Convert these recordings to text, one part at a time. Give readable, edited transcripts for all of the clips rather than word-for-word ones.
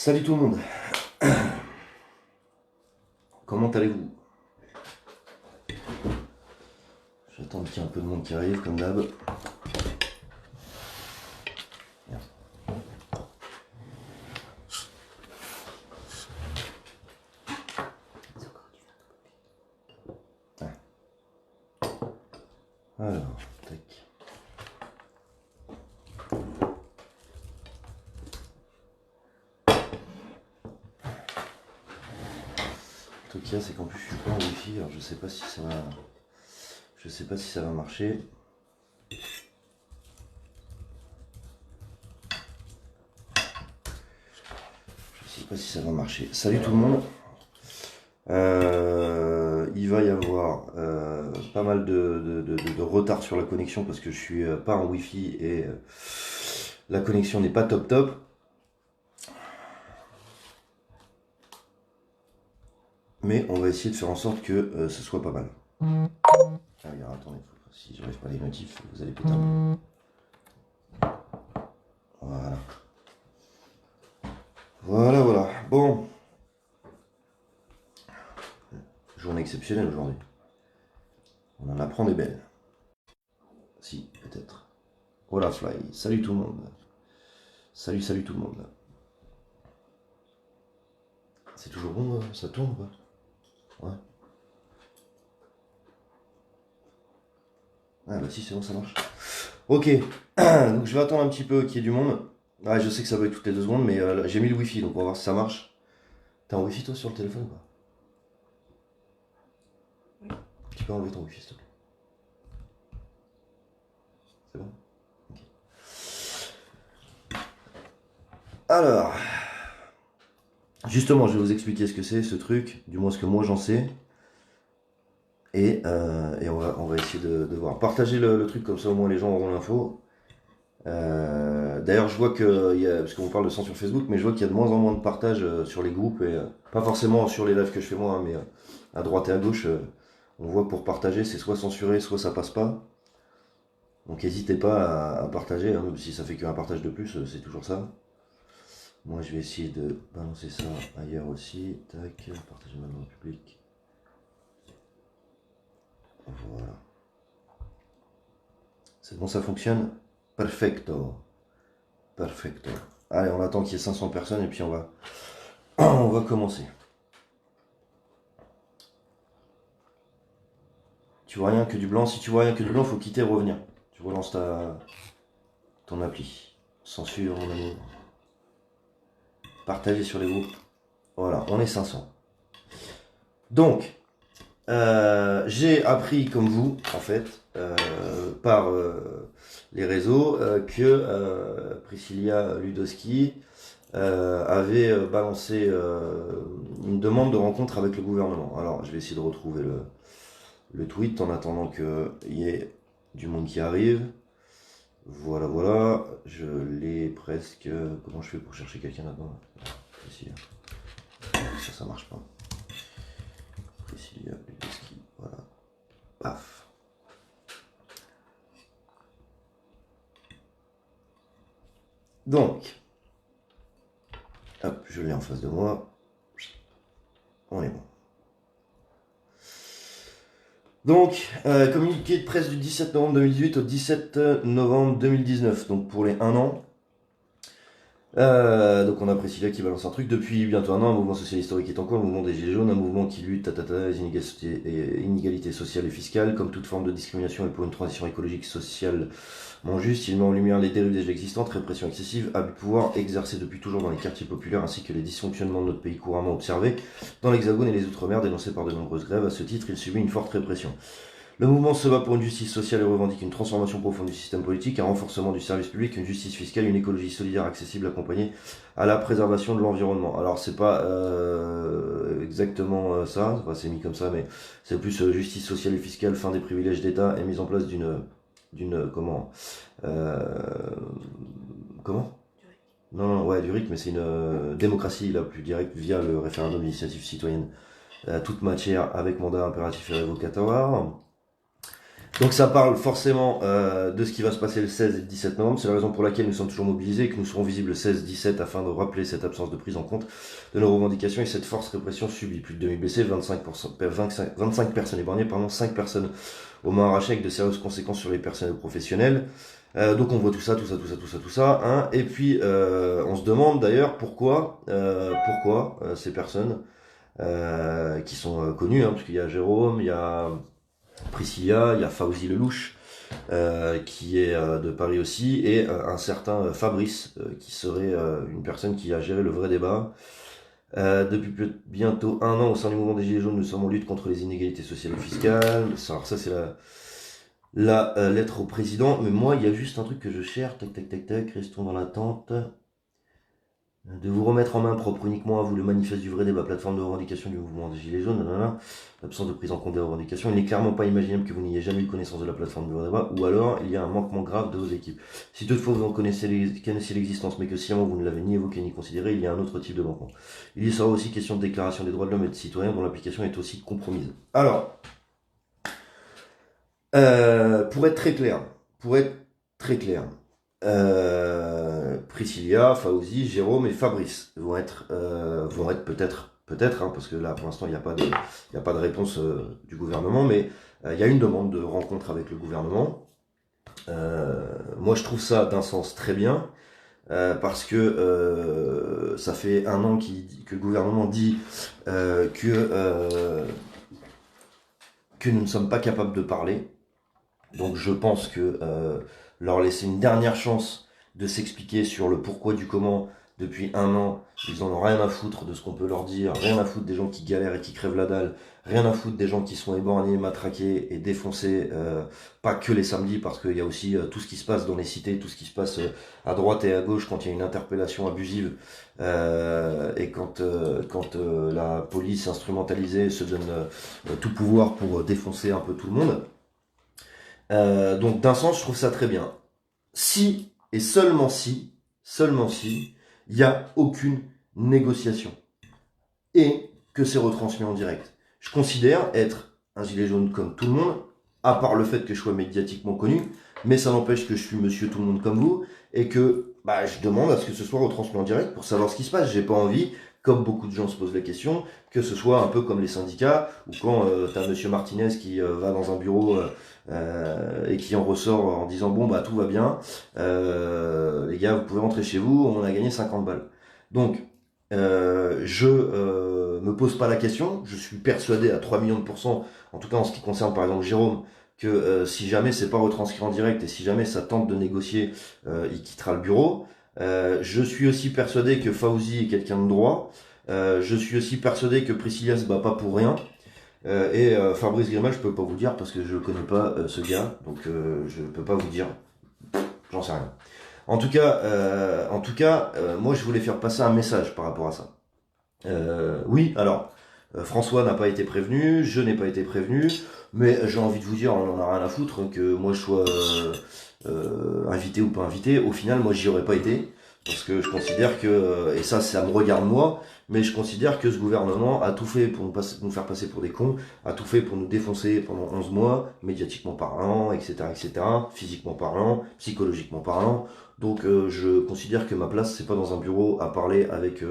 Salut tout le monde, comment allez-vous? J'attends qu'il y ait un peu de monde qui arrive comme d'hab. Merde. Ouais. Alors, tac. Le truc qu'il y a, c'est qu'en plus je suis pas en wifi, alors je sais pas si ça va. Je sais pas si ça va marcher. Je sais pas si ça va marcher. Salut tout le monde. Il va y avoir pas mal de retard sur la connexion parce que je suis pas en wifi et la connexion n'est pas top top. Mais on va essayer de faire en sorte que ce soit pas mal. Ah, alors, attendez, si j'arrive pas les notifs, vous allez péter un peu. Voilà. Voilà, voilà. Bon. Journée exceptionnelle aujourd'hui. On en apprend des belles. Si, peut-être. Voilà, Fly. Salut tout le monde. Salut, salut tout le monde. C'est toujours bon, ça tourne quoi? Ouais. Ah bah si, c'est bon, ça marche. Ok. Donc je vais attendre un petit peu qu'il y ait du monde. Ah, je sais que ça va être toutes les 2 secondes, mais j'ai mis le wifi, donc on va voir si ça marche. T'as un wifi toi sur le téléphone ou pas? Tu peux enlever ton wifi s'il te plaît. C'est bon? Ok. Alors, justement, je vais vous expliquer ce que c'est ce truc, du moins ce que moi j'en sais. Et on va essayer de voir. Partager le truc comme ça au moins les gens auront l'info. D'ailleurs je vois que, parce qu'on parle de censure Facebook, mais je vois qu'il y a de moins en moins de partage sur les groupes, et pas forcément sur les lives que je fais moi, hein, mais à droite et à gauche, on voit que pour partager c'est soit censuré, soit ça passe pas. Donc n'hésitez pas à partager, hein, même si ça fait qu'un partage de plus, c'est toujours ça. Moi je vais essayer de balancer ça ailleurs aussi. Tac, partager maintenant en public. Voilà. C'est bon, ça fonctionne? Perfecto. Perfecto. Allez, on attend qu'il y ait 500 personnes et puis on va commencer. Tu vois rien que du blanc. Si tu vois rien que du blanc, faut quitter et revenir. Tu relances ton appli. Censure, mon amour. Partager sur les groupes. Voilà, on est 500. Donc, j'ai appris comme vous, en fait, par les réseaux, que Priscilla Ludowski avait balancé une demande de rencontre avec le gouvernement. Alors, je vais essayer de retrouver le tweet en attendant qu'il y ait du monde qui arrive. Voilà, voilà, je l'ai presque. Comment je fais pour chercher quelqu'un là-dedans? Ici, ça marche pas. Priscilla Ludowski, voilà. Paf. Donc, hop, je l'ai en face de moi. On est bon. Donc, communiqué de presse du 17 novembre 2018 au 17 novembre 2019, donc pour les 1 an. Donc on a Priscilla qui balance un truc. Depuis bientôt 1 an, un mouvement social historique est en cours, le mouvement des Gilets jaunes, un mouvement qui lutte les inégalités sociales et fiscales, comme toute forme de discrimination et pour une transition écologique socialement juste. Il met en lumière les dérives déjà existantes, répression excessive, abus de pouvoir exercés depuis toujours dans les quartiers populaires, ainsi que les dysfonctionnements de notre pays couramment observés dans l'Hexagone et les Outre-mer, dénoncés par de nombreuses grèves. À ce titre, il subit une forte répression. Le mouvement se bat pour une justice sociale et revendique une transformation profonde du système politique, un renforcement du service public, une justice fiscale, une écologie solidaire, accessible, accompagnée à la préservation de l'environnement. Alors c'est pas exactement ça, enfin, c'est mis comme ça, mais c'est plus justice sociale et fiscale, fin des privilèges d'État et mise en place d'une comment non, non, ouais, du RIC, mais c'est une démocratie la plus directe via le référendum d'initiative citoyenne. Toute matière avec mandat impératif et révocatoire. Donc ça parle forcément de ce qui va se passer le 16 et le 17 novembre. C'est la raison pour laquelle nous sommes toujours mobilisés et que nous serons visibles le 16-17 afin de rappeler cette absence de prise en compte de nos revendications et cette force répression subie. Plus de 2000 blessés, 25 personnes épargnées, 5 personnes aux mains arrachées avec de sérieuses conséquences sur les personnels professionnels. Donc on voit tout ça. Hein. Et puis on se demande d'ailleurs pourquoi ces personnes qui sont connues, hein, parce qu'il y a Jérôme, il y a Priscilla, il y a Fawzi Lelouch, qui est de Paris aussi, et un certain Fabrice, qui serait une personne qui a géré le vrai débat. Depuis bientôt 1 an, au sein du mouvement des Gilets jaunes, nous sommes en lutte contre les inégalités sociales et fiscales. Alors ça, c'est la lettre au président. Mais moi, il y a juste un truc que je cherche. Tac, restons dans l'attente. De vous remettre en main propre uniquement à vous le manifeste du vrai débat, plateforme de revendication du mouvement des Gilets jaunes, l'absence de prise en compte des revendications. Il n'est clairement pas imaginable que vous n'ayez jamais eu connaissance de la plateforme du vrai débat, ou alors il y a un manquement grave de vos équipes. Si toutefois vous en connaissiez l'existence, mais que sciemment vous ne l'avez ni évoqué ni considéré, il y a un autre type de manquement. Il y sera aussi question de déclaration des droits de l'homme et des citoyens dont l'application est aussi compromise. Alors, pour être très clair, Priscilla, Fawzi, Jérôme et Fabrice vont être peut-être, hein, parce que là pour l'instant il n'y a pas de réponse du gouvernement, mais il y a une demande de rencontre avec le gouvernement. Moi je trouve ça d'un sens très bien, parce que ça fait 1 an que le gouvernement dit que nous ne sommes pas capables de parler. Donc je pense que leur laisser une dernière chance de s'expliquer sur le pourquoi du comment depuis 1 an, ils en ont rien à foutre de ce qu'on peut leur dire, rien à foutre des gens qui galèrent et qui crèvent la dalle, rien à foutre des gens qui sont éborgnés, matraqués et défoncés, pas que les samedis, parce qu'il y a aussi tout ce qui se passe dans les cités, tout ce qui se passe à droite et à gauche quand il y a une interpellation abusive, et quand la police instrumentalisée se donne tout pouvoir pour défoncer un peu tout le monde. Donc d'un sens, je trouve ça très bien. Si, et seulement si, il n'y a aucune négociation. Et que c'est retransmis en direct. Je considère être un gilet jaune comme tout le monde, à part le fait que je sois médiatiquement connu, mais ça n'empêche que je suis monsieur tout le monde comme vous, et que je demande à ce que ce soit retransmis en direct pour savoir ce qui se passe. J'ai pas envie, comme beaucoup de gens se posent la question, que ce soit un peu comme les syndicats, ou quand t'as monsieur Martinez qui va dans un bureau et qui en ressort en disant bon tout va bien, les gars vous pouvez rentrer chez vous, on a gagné 50 balles. Donc je me pose pas la question, je suis persuadé à 3 millions de pourcents, en tout cas en ce qui concerne par exemple Jérôme, que si jamais c'est pas retranscrit en direct et si jamais ça tente de négocier, il quittera le bureau. Je suis aussi persuadé que Fawzi est quelqu'un de droit. Je suis aussi persuadé que Priscilla se bat pas pour rien. Et Fabrice Grimal, je peux pas vous dire parce que je connais pas ce gars, donc je peux pas vous dire. J'en sais rien. En tout cas, moi je voulais faire passer un message par rapport à ça. Oui, alors François n'a pas été prévenu, je n'ai pas été prévenu, mais j'ai envie de vous dire, on en a rien à foutre que moi je sois invité ou pas invité. Au final, moi j'y aurais pas été parce que je considère que, et ça me regarde moi, mais je considère que ce gouvernement a tout fait pour nous faire passer pour des cons, a tout fait pour nous défoncer pendant 11 mois, médiatiquement parlant, etc., physiquement parlant, psychologiquement parlant. Donc je considère que ma place, c'est pas dans un bureau à parler avec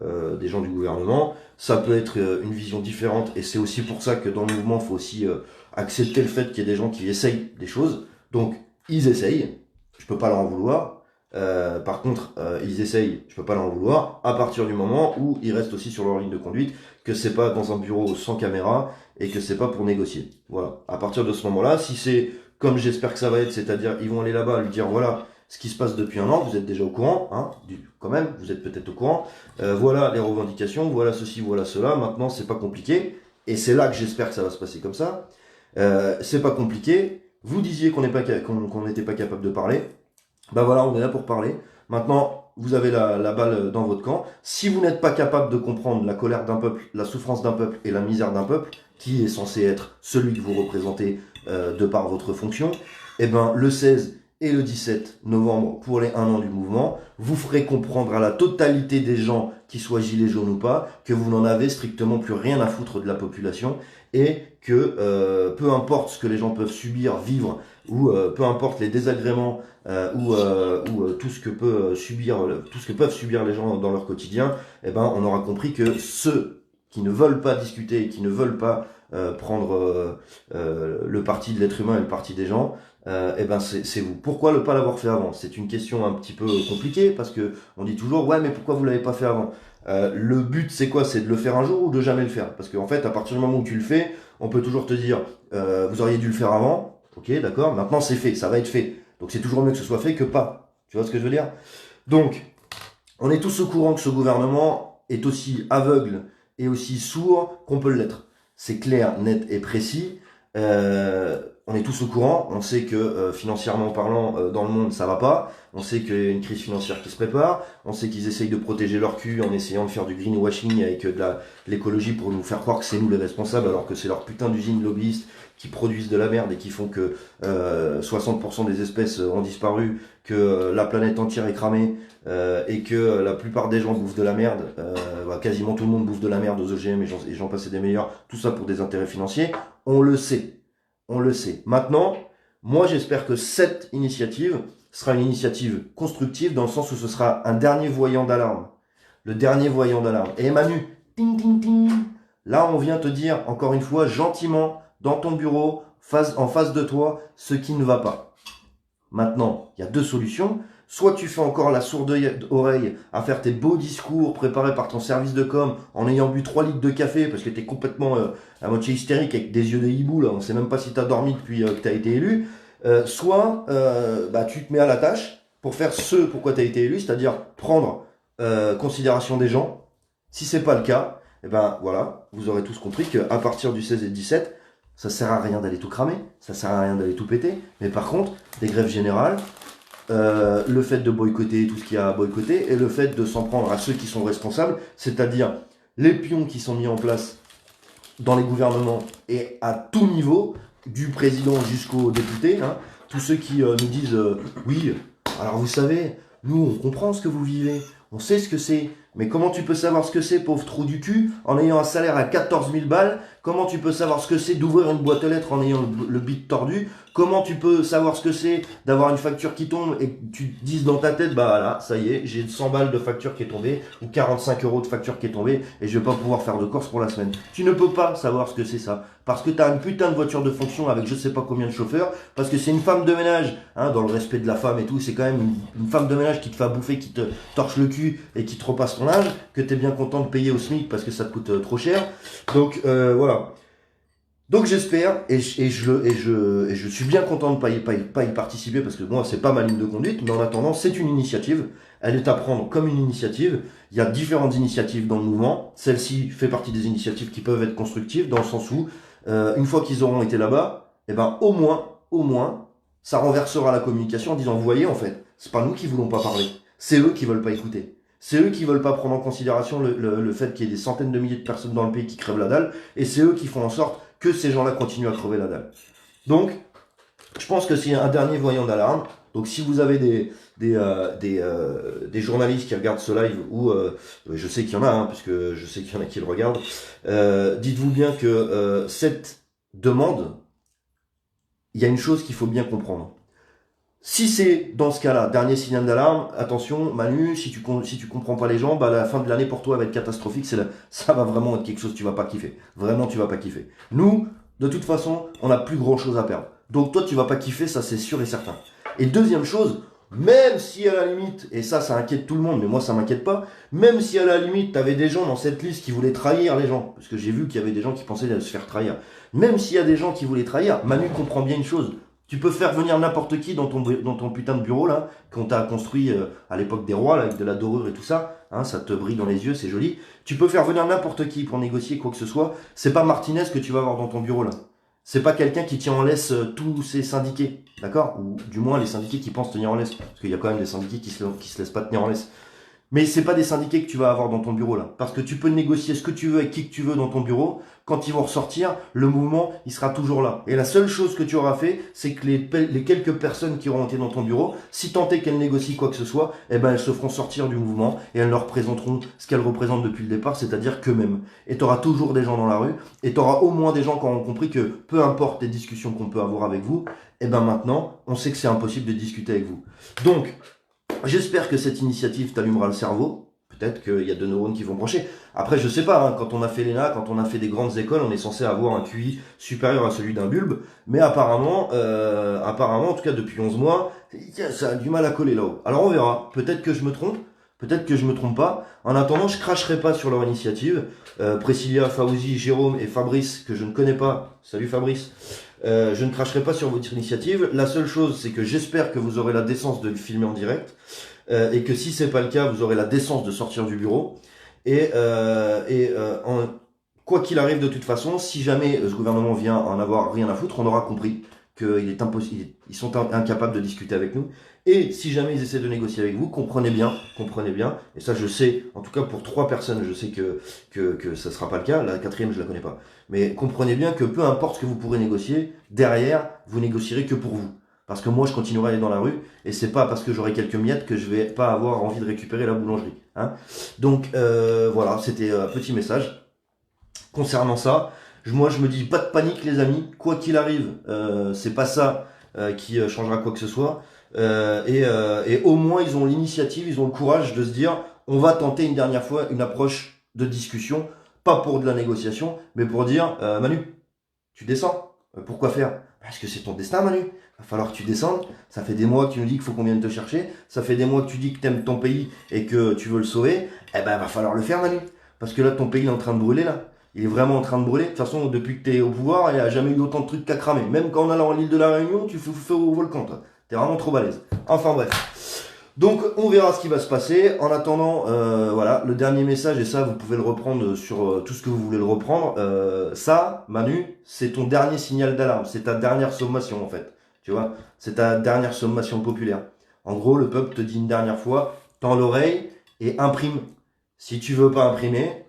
des gens du gouvernement. Ça peut être une vision différente, et c'est aussi pour ça que dans le mouvement, il faut aussi accepter le fait qu'il y ait des gens qui essayent des choses. Donc ils essayent, je peux pas leur en vouloir. Par contre, ils essayent, je peux pas leur en vouloir, à partir du moment où ils restent aussi sur leur ligne de conduite, que c'est pas dans un bureau sans caméra et que c'est pas pour négocier. Voilà. À partir de ce moment-là, si c'est comme j'espère que ça va être, c'est-à-dire ils vont aller là-bas lui dire voilà ce qui se passe depuis 1 an, vous êtes déjà au courant, hein, quand même, vous êtes peut-être au courant. Voilà les revendications, voilà ceci, voilà cela. Maintenant, c'est pas compliqué, et c'est là que j'espère que ça va se passer comme ça. C'est pas compliqué. Vous disiez qu'on n'était pas capable de parler. Voilà, on est là pour parler. Maintenant, vous avez la balle dans votre camp. Si vous n'êtes pas capable de comprendre la colère d'un peuple, la souffrance d'un peuple et la misère d'un peuple, qui est censé être celui que vous représentez de par votre fonction, le 16 et le 17 novembre, pour les 1 an du mouvement, vous ferez comprendre à la totalité des gens, qui soient gilets jaunes ou pas, que vous n'en avez strictement plus rien à foutre de la population et que peu importe ce que les gens peuvent subir, vivre, ou peu importe les désagréments ou tout ce que tout ce que peuvent subir les gens dans leur quotidien, eh ben on aura compris que ceux qui ne veulent pas discuter, qui ne veulent pas prendre le parti de l'être humain et le parti des gens, eh ben c'est vous. Pourquoi ne pas l'avoir fait avant? C'est une question un petit peu compliquée parce que on dit toujours ouais mais pourquoi vous l'avez pas fait avant? Le but c'est quoi? C'est de le faire un jour ou de jamais le faire? Parce qu'en fait à partir du moment où tu le fais, on peut toujours te dire vous auriez dû le faire avant. Ok, d'accord. Maintenant c'est fait, ça va être fait. Donc c'est toujours mieux que ce soit fait que pas. Tu vois ce que je veux dire? Donc on est tous au courant que ce gouvernement est aussi aveugle et aussi sourd qu'on peut l'être. C'est clair, net et précis. On est tous au courant. On sait que financièrement parlant, dans le monde, ça va pas. On sait qu'il y a une crise financière qui se prépare. On sait qu'ils essayent de protéger leur cul en essayant de faire du greenwashing avec de l'écologie pour nous faire croire que c'est nous les responsables, alors que c'est leur putain d'usines lobbyistes qui produisent de la merde et qui font que 60% des espèces ont disparu, que la planète entière est cramée et que la plupart des gens bouffent de la merde. Quasiment tout le monde bouffe de la merde aux OGM et j'en passe des meilleurs. Tout ça pour des intérêts financiers. On le sait. On le sait. Maintenant, moi j'espère que cette initiative sera une initiative constructive dans le sens où ce sera un dernier voyant d'alarme. Le dernier voyant d'alarme. Et Manu, ting ting ting. Là on vient te dire, encore une fois, gentiment, dans ton bureau, en face de toi, ce qui ne va pas. Maintenant, il y a deux solutions. Soit tu fais encore la sourde oreille à faire tes beaux discours préparés par ton service de com en ayant bu 3 litres de café parce que t'es complètement à moitié hystérique avec des yeux de hibou, là, on sait même pas si t'as dormi depuis que t'as été élu. Soit tu te mets à la tâche pour faire ce pourquoi t'as été élu, c'est-à-dire prendre considération des gens. Si c'est pas le cas, eh ben voilà, vous aurez tous compris qu'à partir du 16 et 17, ça sert à rien d'aller tout cramer, ça sert à rien d'aller tout péter, mais par contre, des grèves générales, le fait de boycotter tout ce qu'il y a à boycotter et le fait de s'en prendre à ceux qui sont responsables, c'est-à-dire les pions qui sont mis en place dans les gouvernements et à tout niveau, du président jusqu'aux députés, hein, tous ceux qui nous disent oui, alors vous savez, nous on comprend ce que vous vivez, on sait ce que c'est, mais comment tu peux savoir ce que c'est, pauvre trou du cul, en ayant un salaire à 14 000 balles? Comment tu peux savoir ce que c'est d'ouvrir une boîte aux lettres en ayant le bit tordu? Comment tu peux savoir ce que c'est d'avoir une facture qui tombe et que tu te dises dans ta tête, bah là, ça y est, j'ai 100 balles de facture qui est tombée, ou 45 euros de facture qui est tombée, et je vais pas pouvoir faire de course pour la semaine. Tu ne peux pas savoir ce que c'est ça. Parce que tu as une putain de voiture de fonction avec je sais pas combien de chauffeurs, parce que c'est une femme de ménage, hein, dans le respect de la femme et tout, c'est quand même une femme de ménage qui te fait à bouffer, qui te torche le cul et qui te repasse ton âge, que t'es bien content de payer au SMIC parce que ça te coûte trop cher. Donc voilà. Donc j'espère, et je suis bien content de pas y participer, parce que moi c'est pas ma ligne de conduite, mais en attendant c'est une initiative, elle est à prendre comme une initiative, il y a différentes initiatives dans le mouvement, celle-ci fait partie des initiatives qui peuvent être constructives, dans le sens où, une fois qu'ils auront été là-bas, eh ben au moins, ça renversera la communication en disant, vous voyez en fait, c'est pas nous qui voulons pas parler, c'est eux qui veulent pas écouter. C'est eux qui veulent pas prendre en considération le fait qu'il y ait des centaines de milliers de personnes dans le pays qui crèvent la dalle, et c'est eux qui font en sorte que ces gens-là continuent à crever la dalle. Donc, je pense que c'est un dernier voyant d'alarme. Donc, si vous avez des journalistes qui regardent ce live, ou je sais qu'il y en a, hein, puisque je sais qu'il y en a qui le regardent, dites-vous bien que cette demande, il y a une chose qu'il faut bien comprendre. Si c'est dans ce cas-là, dernier signal d'alarme, attention, Manu, si tu comprends pas les gens, bah la fin de l'année pour toi va être catastrophique, ça va vraiment être quelque chose que tu vas pas kiffer. Vraiment, tu vas pas kiffer. Nous, de toute façon, on n'a plus grand chose à perdre. Donc toi, tu vas pas kiffer, ça c'est sûr et certain. Et deuxième chose, même si à la limite, et ça inquiète tout le monde, mais moi ça m'inquiète pas, même si à la limite, t'avais des gens dans cette liste qui voulaient trahir les gens, parce que j'ai vu qu'il y avait des gens qui pensaient se faire trahir, même s'il y a des gens qui voulaient trahir, Manu comprend bien une chose. Tu peux faire venir n'importe qui dans ton putain de bureau là, qu'on t'a construit à l'époque des rois là, avec de la dorure et tout ça, hein, ça te brille dans les yeux, c'est joli. Tu peux faire venir n'importe qui pour négocier quoi que ce soit. C'est pas Martinez que tu vas avoir dans ton bureau là. C'est pas quelqu'un qui tient en laisse tous ses syndiqués, d'accord? Ou du moins les syndiqués qui pensent tenir en laisse, parce qu'il y a quand même des syndiqués qui se laissent pas tenir en laisse. Mais c'est pas des syndiqués que tu vas avoir dans ton bureau là. Parce que tu peux négocier ce que tu veux avec qui que tu veux dans ton bureau. Quand ils vont ressortir, le mouvement, il sera toujours là. Et la seule chose que tu auras fait, c'est que les quelques personnes qui auront été dans ton bureau, si tant est qu'elles négocient quoi que ce soit, eh ben elles se feront sortir du mouvement et elles leur représenteront ce qu'elles représentent depuis le départ, c'est-à-dire qu'eux-mêmes. Et tu auras toujours des gens dans la rue, et tu auras au moins des gens qui auront compris que peu importe les discussions qu'on peut avoir avec vous, eh ben maintenant, on sait que c'est impossible de discuter avec vous. Donc, j'espère que cette initiative t'allumera le cerveau. Peut-être qu'il y a deux neurones qui vont brancher. Après, je sais pas, hein, quand on a fait l'ENA, quand on a fait des grandes écoles, on est censé avoir un QI supérieur à celui d'un bulbe. Mais apparemment, en tout cas depuis 11 mois, ça a du mal à coller là-haut. Alors on verra. Peut-être que je me trompe. Peut-être que je me trompe pas. En attendant, je cracherai pas sur leur initiative. Priscilla, Fawzi, Jérôme et Fabrice, que je ne connais pas. Salut Fabrice. Je ne cracherai pas sur votre initiative. La seule chose, c'est que j'espère que vous aurez la décence de le filmer en direct. Et que si c'est pas le cas, vous aurez la décence de sortir du bureau. Quoi qu'il arrive de toute façon, si jamais ce gouvernement vient en avoir rien à foutre, on aura compris qu'il est impossible, ils sont incapables de discuter avec nous. Et si jamais ils essaient de négocier avec vous, comprenez bien, et ça je sais, en tout cas pour 3 personnes, je sais que ça sera pas le cas, la 4e je la connais pas. Mais comprenez bien que peu importe ce que vous pourrez négocier, derrière, vous négocierez que pour vous. Parce que moi, je continuerai à aller dans la rue, et c'est pas parce que j'aurai quelques miettes que je vais pas avoir envie de récupérer la boulangerie. Hein. Donc voilà, c'était un petit message concernant ça. Moi, je me dis pas de panique, les amis. Quoi qu'il arrive, c'est pas ça qui changera quoi que ce soit. Et au moins, ils ont l'initiative, ils ont le courage de se dire, on va tenter une dernière fois une approche de discussion, pas pour de la négociation, mais pour dire, Manu, tu descends. Pourquoi faire? Parce que c'est ton destin, Manu. Va falloir que tu descendes. Ça fait des mois que tu nous dis qu'il faut qu'on vienne te chercher. Ça fait des mois que tu dis que t'aimes ton pays et que tu veux le sauver. Eh ben, va falloir le faire, Manu. Parce que là, ton pays est en train de brûler, là. Il est vraiment en train de brûler. De toute façon, depuis que t'es au pouvoir, il n'y a jamais eu autant de trucs qu'à cramer. Même quand on allant à l'île de la Réunion, tu fais feu au volcan, toi. T'es vraiment trop balèze. Enfin, bref. Donc on verra ce qui va se passer. En attendant, voilà, le dernier message, et ça vous pouvez le reprendre sur tout ce que vous voulez le reprendre. Ça, Manu, c'est ton dernier signal d'alarme, c'est ta dernière sommation en fait. Tu vois, c'est ta dernière sommation populaire. En gros, le peuple te dit une dernière fois, tends l'oreille et imprime. Si tu veux pas imprimer,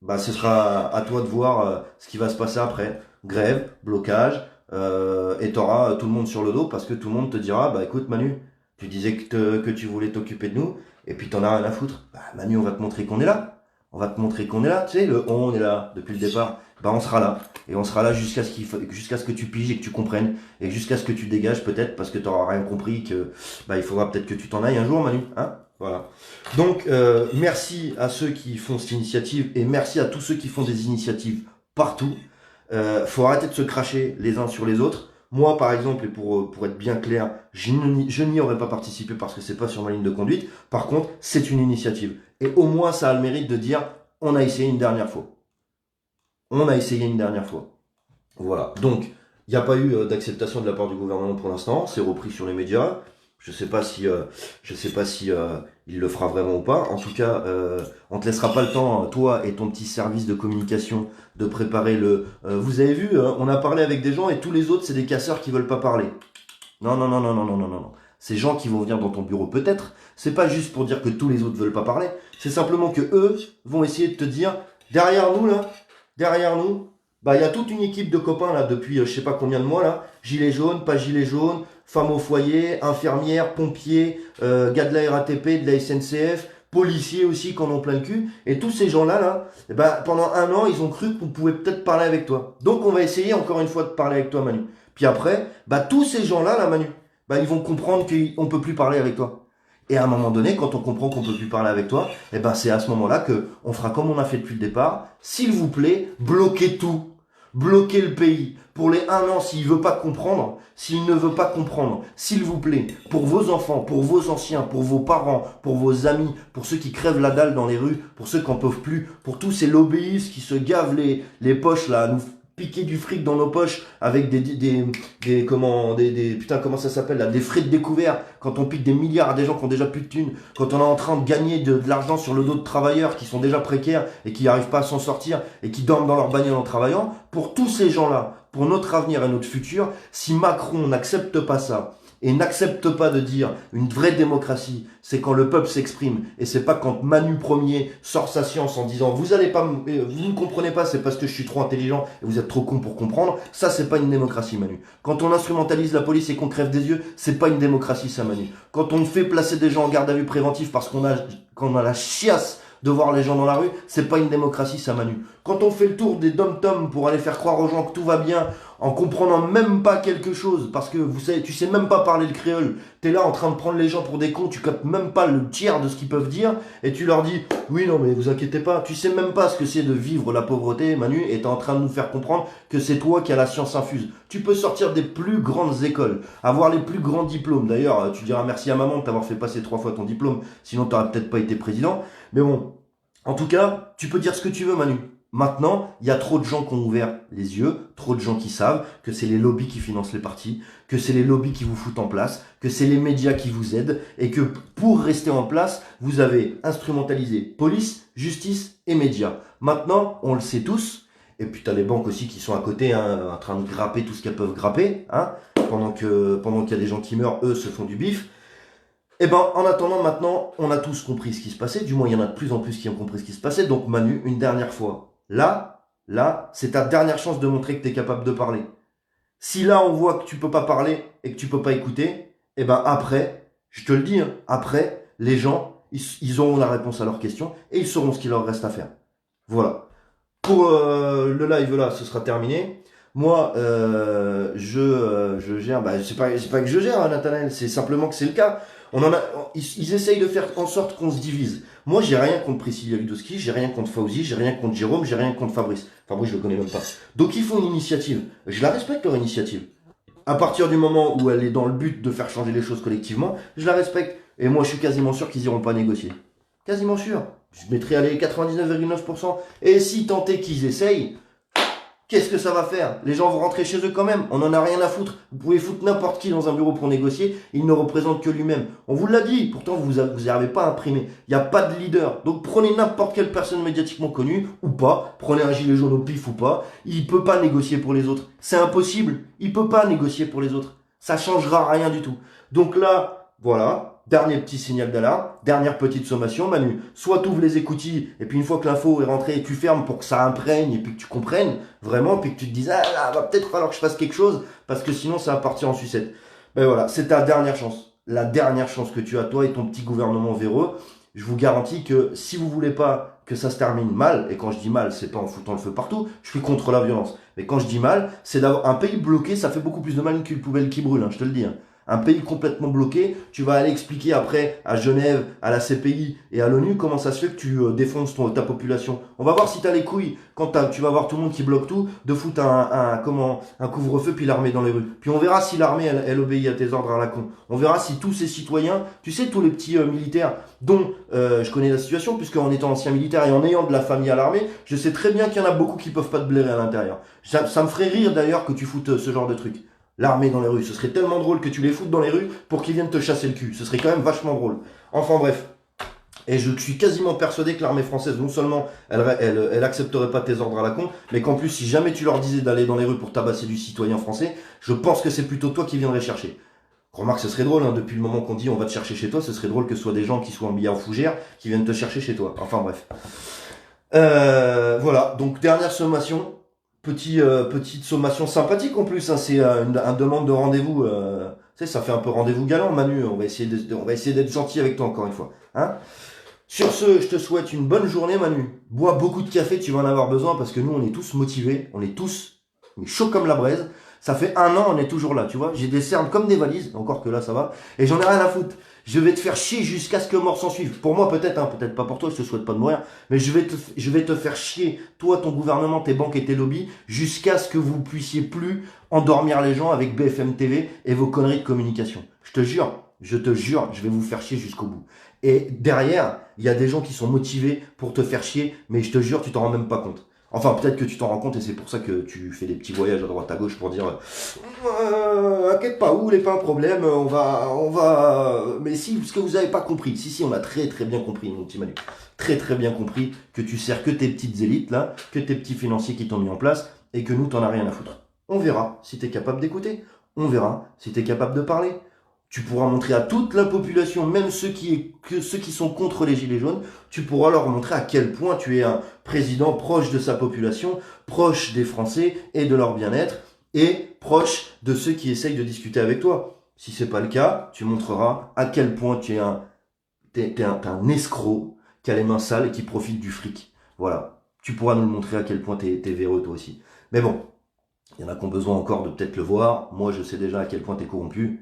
bah ce sera à toi de voir ce qui va se passer après. Grève, blocage, et t'auras tout le monde sur le dos parce que tout le monde te dira, bah écoute Manu, tu disais que tu voulais t'occuper de nous, et puis t'en as rien à foutre. Bah Manu, on va te montrer qu'on est là. On va te montrer qu'on est là, tu sais, on est là depuis le départ. Bah on sera là. Et on sera là jusqu'à ce que tu piges et que tu comprennes. Et jusqu'à ce que tu dégages peut-être parce que t'auras rien compris que bah il faudra peut-être que tu t'en ailles un jour, Manu. Hein? Voilà. Donc merci à ceux qui font cette initiative et merci à tous ceux qui font des initiatives partout. Faut arrêter de se cracher les uns sur les autres. Moi, par exemple, et pour être bien clair, je n'y aurais pas participé parce que c'est pas sur ma ligne de conduite. Par contre, c'est une initiative. Et au moins, ça a le mérite de dire, on a essayé une dernière fois. On a essayé une dernière fois. Voilà. Donc, il n'y a pas eu d'acceptation de la part du gouvernement pour l'instant. C'est repris sur les médias. Je sais pas si il le fera vraiment ou pas. En tout cas, on te laissera pas le temps, toi et ton petit service de communication, de préparer le. Vous avez vu, on a parlé avec des gens et tous les autres, c'est des casseurs qui veulent pas parler. Non, non, non, non, non, non, non, non, non. Ces gens qui vont venir dans ton bureau, peut-être, c'est pas juste pour dire que tous les autres veulent pas parler. C'est simplement que eux vont essayer de te dire, derrière nous, bah il y a toute une équipe de copains là depuis je sais pas combien de mois là, gilets jaunes, pas gilets jaunes, femmes au foyer, infirmières, pompiers, gars de la RATP, de la SNCF, policiers aussi qu'on en plein le cul. Et tous ces gens-là, eh ben, pendant un an, ils ont cru qu'on pouvait peut-être parler avec toi. Donc on va essayer encore une fois de parler avec toi, Manu. Puis après, bah tous ces gens-là, Manu, bah ils vont comprendre qu'on peut plus parler avec toi. Et à un moment donné, quand on comprend qu'on peut plus parler avec toi, eh ben c'est à ce moment-là que on fera comme on a fait depuis le départ. S'il vous plaît, bloquez tout. Bloquez le pays. Pour les 1 an, s'il veut pas comprendre, s'il ne veut pas comprendre, s'il vous plaît, pour vos enfants, pour vos anciens, pour vos parents, pour vos amis, pour ceux qui crèvent la dalle dans les rues, pour ceux qui en peuvent plus, pour tous ces lobbyistes qui se gavent les poches là, à nous piquer du fric dans nos poches avec putain, comment ça s'appelle là, des frais de découvert, quand on pique des milliards à des gens qui ont déjà plus de thunes, quand on est en train de gagner de l'argent sur le dos de travailleurs qui sont déjà précaires et qui n'arrivent pas à s'en sortir et qui dorment dans leur bagnole en travaillant, pour tous ces gens-là, pour notre avenir et notre futur, si Macron n'accepte pas ça et n'accepte pas de dire une vraie démocratie, c'est quand le peuple s'exprime, et c'est pas quand Manu Premier sort sa science en disant vous ne comprenez pas, c'est parce que je suis trop intelligent et vous êtes trop con pour comprendre. Ça, c'est pas une démocratie, Manu. Quand on instrumentalise la police et qu'on crève des yeux, c'est pas une démocratie, ça, Manu. Quand on fait placer des gens en garde à vue préventif parce qu'on a la chiasse de voir les gens dans la rue, c'est pas une démocratie, ça, Manu. Quand on fait le tour des dom-toms pour aller faire croire aux gens que tout va bien, en comprenant même pas quelque chose, parce que tu sais même pas parler le créole, t'es là en train de prendre les gens pour des cons, tu captes même pas le tiers de ce qu'ils peuvent dire, et tu leur dis, oui, non, mais vous inquiétez pas, tu sais même pas ce que c'est de vivre la pauvreté, Manu, et t'es en train de nous faire comprendre que c'est toi qui as la science infuse. Tu peux sortir des plus grandes écoles, avoir les plus grands diplômes. D'ailleurs, tu diras merci à maman de t'avoir fait passer 3 fois ton diplôme, sinon t'aurais peut-être pas été président. Mais bon, en tout cas, tu peux dire ce que tu veux, Manu. Maintenant, il y a trop de gens qui ont ouvert les yeux, trop de gens qui savent que c'est les lobbies qui financent les partis, que c'est les lobbies qui vous foutent en place, que c'est les médias qui vous aident, et que pour rester en place, vous avez instrumentalisé police, justice et médias. Maintenant, on le sait tous, et puis tu as les banques aussi qui sont à côté, hein, en train de grapper tout ce qu'elles peuvent grapper, hein, pendant qu'il y a des gens qui meurent, eux se font du bif. Eh ben, en attendant, maintenant, on a tous compris ce qui se passait. Du moins, il y en a de plus en plus qui ont compris ce qui se passait. Donc, Manu, une dernière fois. Là, c'est ta dernière chance de montrer que tu es capable de parler. Si là, on voit que tu peux pas parler et que tu peux pas écouter, eh ben, après, je te le dis, hein, après, les gens, ils auront la réponse à leurs questions et ils sauront ce qu'il leur reste à faire. Voilà. Pour le live, là, ce sera terminé. Moi, je gère, c'est pas que je gère, hein, Nathanaël, c'est simplement que c'est le cas. Ils essayent de faire en sorte qu'on se divise. Moi, j'ai rien contre Priscilla Ludowski, j'ai rien contre Fauzi, j'ai rien contre Jérôme, j'ai rien contre Fabrice. Fabrice, je le connais même pas. Donc, ils font une initiative. Je la respecte, leur initiative. À partir du moment où elle est dans le but de faire changer les choses collectivement, je la respecte. Et moi, je suis quasiment sûr qu'ils iront pas négocier. Quasiment sûr. Je mettrai aller 99,9%. Et si tant est qu'ils essayent, qu'est-ce que ça va faire? Les gens vont rentrer chez eux quand même. On en a rien à foutre. Vous pouvez foutre n'importe qui dans un bureau pour négocier. Il ne représente que lui-même. On vous l'a dit. Pourtant, vous n'y arrivez pas à imprimer. Il n'y a pas de leader. Donc prenez n'importe quelle personne médiatiquement connue ou pas. Prenez un gilet jaune au pif ou pas. Il peut pas négocier pour les autres. C'est impossible. Il peut pas négocier pour les autres. Ça changera rien du tout. Donc là, voilà. Dernier petit signal d'alarme, dernière petite sommation, Manu. Soit tu ouvres les écoutilles, et puis une fois que l'info est rentrée, tu fermes pour que ça imprègne, et puis que tu comprennes vraiment, puis que tu te dises, ah là, va peut-être falloir que je fasse quelque chose, parce que sinon ça va partir en sucette. Ben voilà, c'est ta dernière chance. La dernière chance que tu as, toi et ton petit gouvernement véreux. Je vous garantis que si vous voulez pas que ça se termine mal, et quand je dis mal, c'est pas en foutant le feu partout, je suis contre la violence. Mais quand je dis mal, c'est d'avoir un pays bloqué, ça fait beaucoup plus de mal qu'une poubelle qui brûle, hein, je te le dis. Hein. Un pays complètement bloqué, tu vas aller expliquer après à Genève, à la CPI et à l'ONU comment ça se fait que tu défonces ta population. On va voir si t'as les couilles, quand tu vas voir tout le monde qui bloque tout, de foutre un couvre-feu puis l'armée dans les rues. Puis on verra si l'armée elle obéit à tes ordres à la con. On verra si tous ces citoyens, tu sais tous les petits militaires dont je connais la situation puisque en étant ancien militaire et en ayant de la famille à l'armée, je sais très bien qu'il y en a beaucoup qui peuvent pas te blairer à l'intérieur. Ça me ferait rire d'ailleurs que tu foutes ce genre de truc. L'armée dans les rues. Ce serait tellement drôle que tu les foutes dans les rues pour qu'ils viennent te chasser le cul. Ce serait quand même vachement drôle. Enfin bref. Et je suis quasiment persuadé que l'armée française, non seulement elle accepterait pas tes ordres à la con, mais qu'en plus, si jamais tu leur disais d'aller dans les rues pour tabasser du citoyen français, je pense que c'est plutôt toi qui viendrais chercher. Remarque, ce serait drôle, hein, depuis le moment qu'on dit on va te chercher chez toi, ce serait drôle que ce soit des gens qui soient en billard fougère qui viennent te chercher chez toi. Enfin bref. Voilà, donc dernière sommation. Petite sommation sympathique en plus, hein, c'est une demande de rendez-vous. Tu sais, ça fait un peu rendez-vous galant, Manu. On va essayer d'être gentil avec toi encore une fois. Hein. Sur ce, je te souhaite une bonne journée, Manu. Bois beaucoup de café, tu vas en avoir besoin parce que nous, on est tous motivés, on est tous chauds comme la braise. Ça fait 1 an, on est toujours là, tu vois. J'ai des cernes comme des valises, encore que là, ça va. Et j'en ai rien à foutre. Je vais te faire chier jusqu'à ce que mort s'en suive. Pour moi, peut-être, hein, peut-être pas pour toi, je te souhaite pas de mourir. Mais je vais te faire chier, toi, ton gouvernement, tes banques et tes lobbies, jusqu'à ce que vous puissiez plus endormir les gens avec BFM TV et vos conneries de communication. Je te jure, je vais vous faire chier jusqu'au bout. Et derrière, il y a des gens qui sont motivés pour te faire chier, mais je te jure, tu t'en rends même pas compte. Enfin, peut-être que tu t'en rends compte et c'est pour ça que tu fais des petits voyages à droite à gauche pour dire inquiète pas, où n'est pas un problème, on va. Mais si, parce que vous avez pas compris. Si, on a très très bien compris, mon petit Manu. Très très bien compris que tu sers que tes petites élites là, que tes petits financiers qui t'ont mis en place et que nous, t'en as rien à foutre. On verra si t'es capable d'écouter. On verra si t'es capable de parler. Tu pourras montrer à toute la population, même ceux qui sont contre les gilets jaunes, tu pourras leur montrer à quel point tu es un président proche de sa population, proche des Français et de leur bien-être, et proche de ceux qui essayent de discuter avec toi. Si c'est pas le cas, tu montreras à quel point tu es t'es un escroc qui a les mains sales et qui profite du fric. Voilà. Tu pourras nous le montrer à quel point t'es véreux toi aussi. Mais bon, il y en a qui ont besoin encore de peut-être le voir. Moi, je sais déjà à quel point t'es corrompu.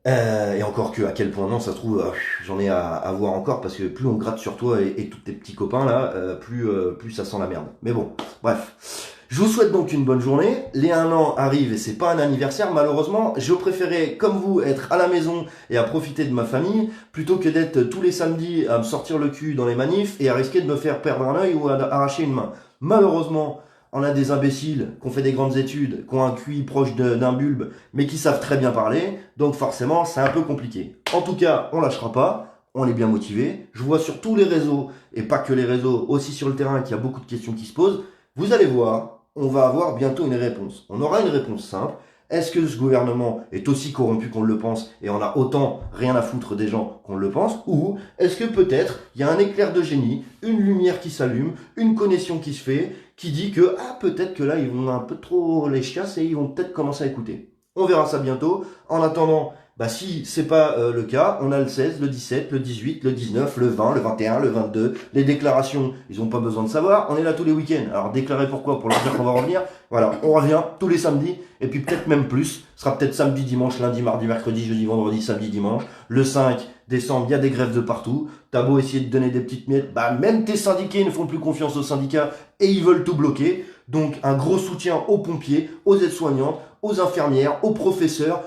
Et encore que, à quel point non, ça se trouve, j'en ai à voir encore, parce que plus on gratte sur toi et tous tes petits copains là, plus ça sent la merde. Mais bon, bref. Je vous souhaite donc une bonne journée. Les 1 an arrivent et c'est pas un anniversaire, malheureusement. Je préférais, comme vous, être à la maison et à profiter de ma famille, plutôt que d'être tous les samedis à me sortir le cul dans les manifs et à risquer de me faire perdre un œil ou à arracher une main. Malheureusement, on a des imbéciles qui ont fait des grandes études, qui ont un QI proche d'un bulbe, mais qui savent très bien parler, donc forcément c'est un peu compliqué. En tout cas, on lâchera pas, on est bien motivé. Je vois sur tous les réseaux, et pas que les réseaux, aussi sur le terrain, qu'il y a beaucoup de questions qui se posent. Vous allez voir, on va avoir bientôt une réponse. On aura une réponse simple. Est-ce que ce gouvernement est aussi corrompu qu'on le pense et on a autant rien à foutre des gens qu'on le pense? Ou est-ce que peut-être il y a un éclair de génie, une lumière qui s'allume, une connexion qui se fait, qui dit que peut-être que là ils vont un peu trop les chiasses et ils vont peut-être commencer à écouter. On verra ça bientôt. En attendant, si c'est pas le cas, on a le 16, le 17, le 18, le 19, le 20, le 21, le 22. Les déclarations, ils ont pas besoin de savoir. On est là tous les week-ends. Alors déclarer pourquoi? Pour leur dire qu'on va revenir. Voilà, on revient tous les samedis. Et puis peut-être même plus. Ce sera peut-être samedi, dimanche, lundi, mardi, mercredi, jeudi, vendredi, samedi, dimanche. Le 5 décembre, il y a des grèves de partout. T'as beau essayer de donner des petites miettes, même tes syndiqués ne font plus confiance aux syndicats et ils veulent tout bloquer. Donc un gros soutien aux pompiers, aux aides-soignantes, aux infirmières, aux professeurs,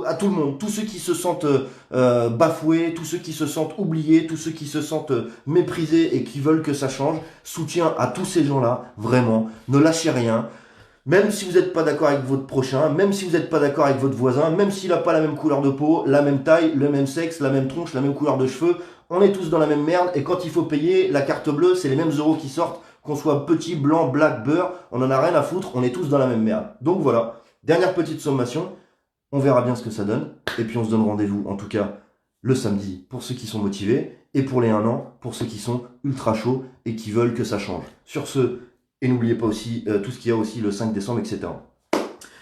à tout le monde, tous ceux qui se sentent bafoués, tous ceux qui se sentent oubliés, tous ceux qui se sentent méprisés et qui veulent que ça change. Soutien à tous ces gens-là, vraiment, ne lâchez rien. Même si vous n'êtes pas d'accord avec votre prochain, même si vous n'êtes pas d'accord avec votre voisin, même s'il n'a pas la même couleur de peau, la même taille, le même sexe, la même tronche, la même couleur de cheveux, on est tous dans la même merde et quand il faut payer la carte bleue, c'est les mêmes euros qui sortent, qu'on soit petit, blanc, black, beurre, on en a rien à foutre, on est tous dans la même merde. Donc voilà, dernière petite sommation, on verra bien ce que ça donne et puis on se donne rendez-vous en tout cas le samedi pour ceux qui sont motivés et pour les 1 an pour ceux qui sont ultra chauds et qui veulent que ça change. Sur ce, et n'oubliez pas aussi tout ce qu'il y a aussi le 5 décembre, etc.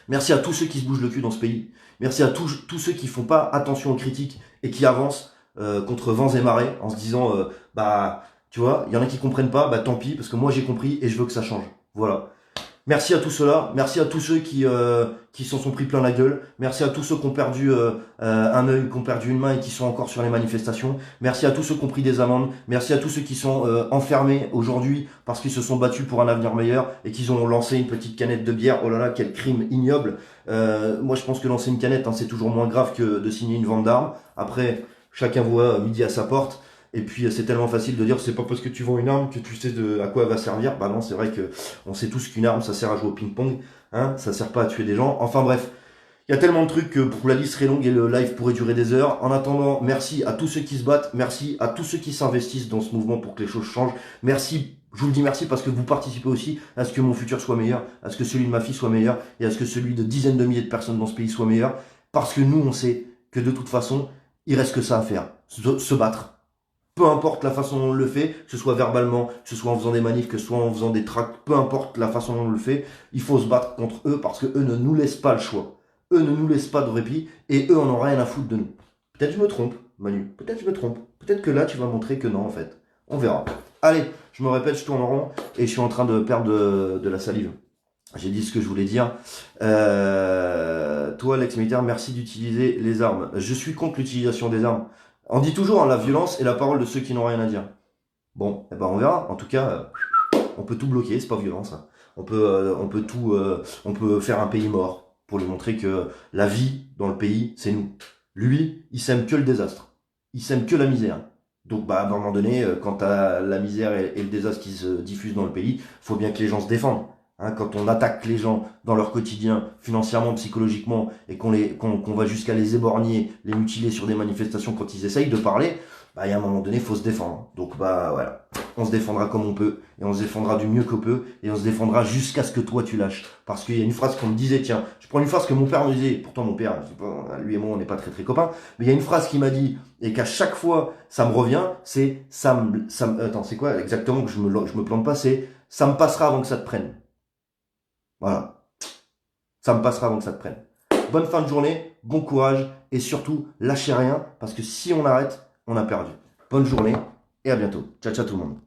Merci à tous ceux qui se bougent le cul dans ce pays. Merci à tous ceux qui font pas attention aux critiques et qui avancent contre vents et marées en se disant, tu vois, il y en a qui comprennent pas, tant pis, parce que moi j'ai compris et je veux que ça change. Voilà. Merci à tous ceux-là, merci à tous ceux qui s'en sont pris plein la gueule, merci à tous ceux qui ont perdu un œil, qui ont perdu une main et qui sont encore sur les manifestations, merci à tous ceux qui ont pris des amendes, merci à tous ceux qui sont enfermés aujourd'hui parce qu'ils se sont battus pour un avenir meilleur et qu'ils ont lancé une petite canette de bière. Oh là là, quel crime ignoble. Moi je pense que lancer une canette, c'est toujours moins grave que de signer une vente d'armes. Après, chacun voit midi à sa porte. Et puis c'est tellement facile de dire c'est pas parce que tu vends une arme que tu sais à quoi elle va servir. Non, c'est vrai que on sait tous qu'une arme ça sert à jouer au ping-pong, ça sert pas à tuer des gens. Enfin bref, il y a tellement de trucs que pour la liste serait longue et le live pourrait durer des heures. En attendant, merci à tous ceux qui se battent, merci à tous ceux qui s'investissent dans ce mouvement pour que les choses changent. Merci, je vous le dis merci parce que vous participez aussi à ce que mon futur soit meilleur, à ce que celui de ma fille soit meilleur et à ce que celui de dizaines de milliers de personnes dans ce pays soit meilleur. Parce que nous on sait que de toute façon, il reste que ça à faire, se battre. Peu importe la façon dont on le fait, que ce soit verbalement, que ce soit en faisant des manifs, que ce soit en faisant des tracts, peu importe la façon dont on le fait, il faut se battre contre eux parce que eux ne nous laissent pas le choix. Eux ne nous laissent pas de répit et eux en ont rien à foutre de nous. Peut-être je me trompe, Manu, peut-être je me trompe. Peut-être que là tu vas montrer que non en fait. On verra. Allez, je me répète, je tourne en rond et je suis en train de perdre de la salive. J'ai dit ce que je voulais dire. Toi, l'ex-militaire, merci d'utiliser les armes. Je suis contre l'utilisation des armes. On dit toujours la violence est la parole de ceux qui n'ont rien à dire. Bon, on verra. En tout cas, on peut tout bloquer, c'est pas violent ça. On peut faire un pays mort pour lui montrer que la vie dans le pays, c'est nous. Lui, il sème que le désastre. Il sème que la misère. Donc, à un moment donné, quand t'as la misère et le désastre qui se diffusent dans le pays, faut bien que les gens se défendent. Quand on attaque les gens dans leur quotidien, financièrement, psychologiquement, et qu'on va jusqu'à les éborgner, les mutiler sur des manifestations quand ils essayent de parler, il y a un moment donné, il faut se défendre. Donc voilà. on se défendra comme on peut, et on se défendra du mieux qu'on peut, et on se défendra jusqu'à ce que toi tu lâches. Parce qu'il y a une phrase qu'on me disait, tiens, je prends une phrase que mon père me disait, pourtant mon père, lui et moi on n'est pas très très copains, mais il y a une phrase qui m'a dit, et qu'à chaque fois ça me revient, c'est, attends, c'est quoi exactement que je me plante pas, c'est, ça me passera avant que ça te prenne. Voilà. Ça me passera avant que ça te prenne. Bonne fin de journée, bon courage, et surtout, lâchez rien, parce que si on arrête, on a perdu. Bonne journée, et à bientôt. Ciao ciao tout le monde.